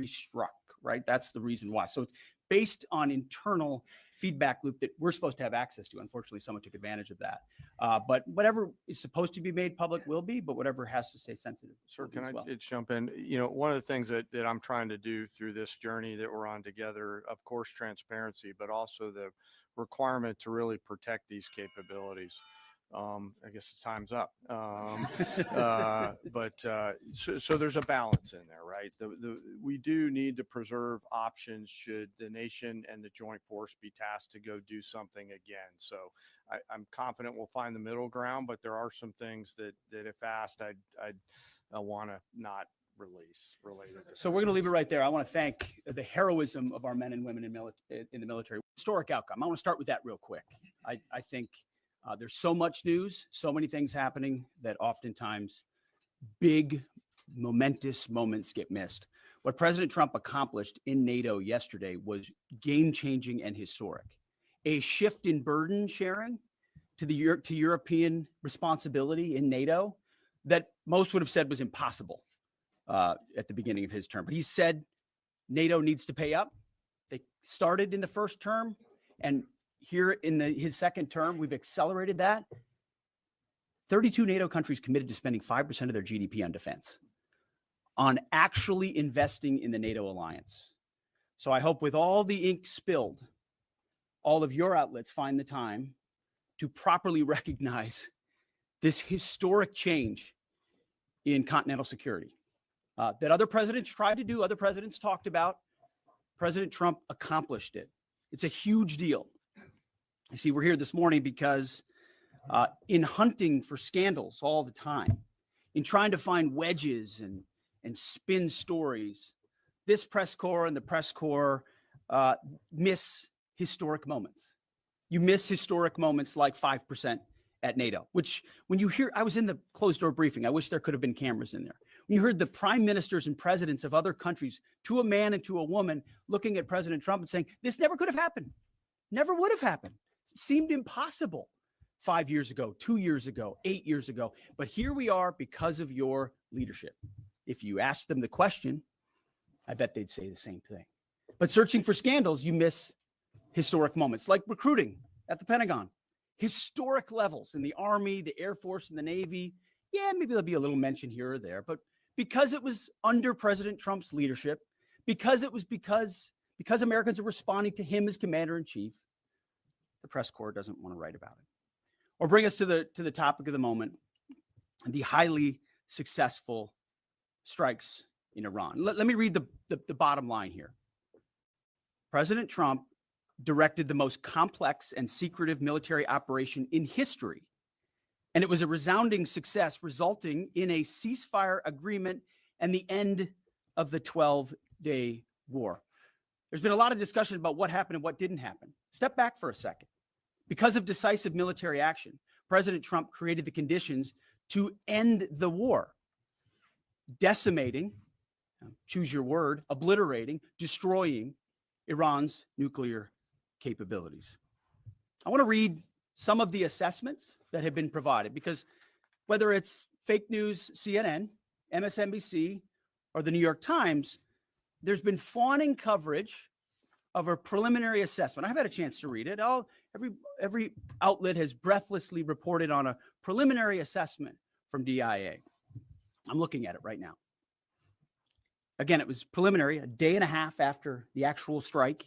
restruck, right? That's the reason why. So it's based on internal feedback loop that we're supposed to have access to. Unfortunately, someone took advantage of that. But whatever is supposed to be made public will be, but whatever has to stay sensitive. Sir, can I jump in? You know, one of the things that I'm trying to do through this journey that we're on together, of course, transparency, but also the requirement to really protect these capabilities. I guess time's up. So there's a balance in there, right? We do need to preserve options should the nation and the joint force be tasked to go do something again. So I'm confident we'll find the middle ground, but there are some things that if asked, I want to not release related to So we're going to leave it right there. I want to thank the heroism of our men and women in the military. Historic outcome. I want to start with that real quick. I think there's so much news, so many things happening that oftentimes big, momentous moments get missed. What President Trump accomplished in NATO yesterday was game-changing and historic. A shift in burden sharing to European responsibility in NATO that most would have said was impossible at the beginning of his term. But he said NATO needs to pay up. They started in the first term, and here in his second term, we've accelerated that. 32 NATO countries committed to spending 5% of their GDP on defense, on actually investing in the NATO alliance. So I hope with all the ink spilled, all of your outlets find the time to properly recognize this historic change in continental security that other presidents tried to do, other presidents talked about. President Trump accomplished it. It's a huge deal. You see, we're here this morning because in hunting for scandals all the time, in trying to find wedges and spin stories, this press corps and the press corps miss historic moments. You miss historic moments like 5% at NATO, which when you hear, I was in the closed door briefing. I wish there could have been cameras in there. When you heard the prime ministers and presidents of other countries, to a man and to a woman, looking at President Trump and saying, this never could have happened. Never would have happened. It seemed impossible 5 years ago, 2 years ago, 8 years ago. But here we are because of your leadership. If you ask them the question, I bet they'd say the same thing. But searching for scandals, you miss historic moments like recruiting at the Pentagon. Historic levels in the Army, the Air Force, and the Navy. Yeah, maybe there'll be a little mention here or there, but because it was under President Trump's leadership, because Americans are responding to him as commander-in-chief, the press corps doesn't want to write about it. Or bring us to the topic of the moment, the highly successful strikes in Iran. Let me read the bottom line here. President Trump directed the most complex and secretive military operation in history, and it was a resounding success, resulting in a ceasefire agreement and the end of the 12-day war. There's been a lot of discussion about what happened and what didn't happen. Step back for a second. Because of decisive military action, President Trump created the conditions to end the war, decimating, choose your word, obliterating, destroying Iran's nuclear capabilities. I want to read some of the assessments that have been provided, because whether it's fake news, CNN, MSNBC, or the New York Times, there's been fawning coverage of a preliminary assessment. I've had a chance to read it. Every outlet has breathlessly reported on a preliminary assessment from DIA. I'm looking at it right now. Again, it was preliminary, a day and a half after the actual strike,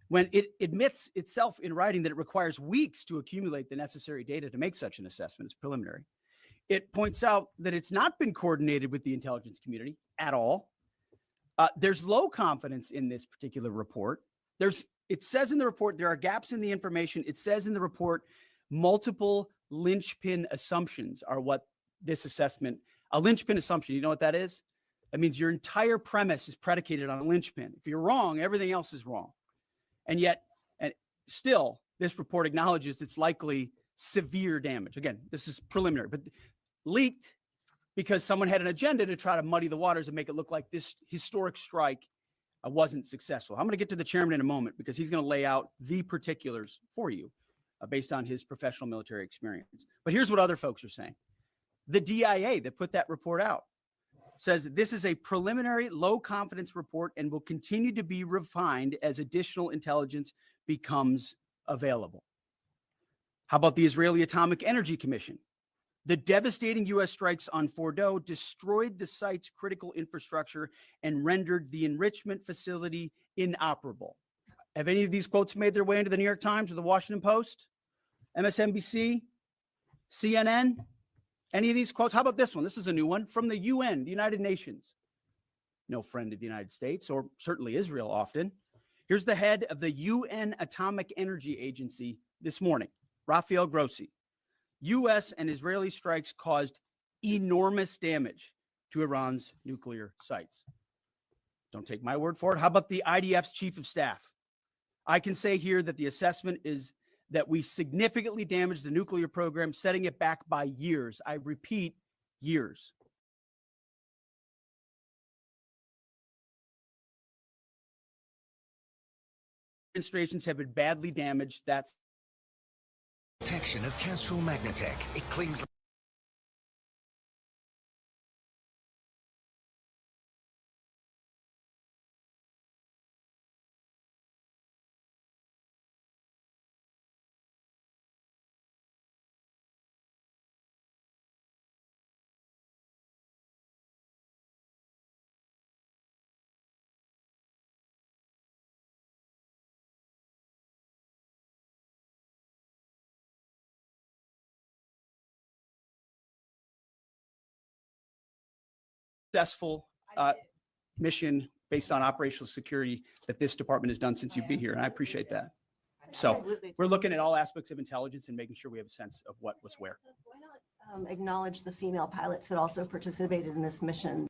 when it admits itself in writing that it requires weeks to accumulate the necessary data to make such an assessment. It's preliminary. It points out that it's not been coordinated with the intelligence community at all. There's low confidence in this particular report. It says in the report there are gaps in the information. It says in the report multiple linchpin assumptions are what this assessment, a linchpin assumption, you know what that is? That means your entire premise is predicated on a linchpin. If you're wrong, everything else is wrong. And yet, still, this report acknowledges it's likely severe damage. Again, this is preliminary, but leaked because someone had an agenda to try to muddy the waters and make it look like this historic strike wasn't successful. I'm going to get to the chairman in a moment because he's going to lay out the particulars for you based on his professional military experience. But here's what other folks are saying. The DIA that put that report out says this is a preliminary low confidence report and will continue to be refined as additional intelligence becomes available. How about the Israeli Atomic Energy Commission? The devastating U.S. strikes on Fordo destroyed the site's critical infrastructure and rendered the enrichment facility inoperable. Have any of these quotes made their way into the New York Times or the Washington Post, MSNBC, CNN? Any of these quotes? How about this one? This is a new one from the UN, the United Nations. No friend of the United States, or certainly Israel often. Here's the head of the UN Atomic Energy Agency this morning, Rafael Grossi. U.S. and Israeli strikes caused enormous damage to Iran's nuclear sites. Don't take my word for it. How about the IDF's chief of staff? I can say here that the assessment is that we significantly damaged the nuclear program, setting it back by years. I repeat, years. Demonstrations have been badly damaged. That's protection of Castrol Magnatech. It clings. successful mission based on operational security that this department has done since you've been here, and I appreciate that. So Absolutely. we're looking at all aspects of intelligence and making sure we have a sense of what was where. Why not acknowledge the female pilots that also participated in this mission?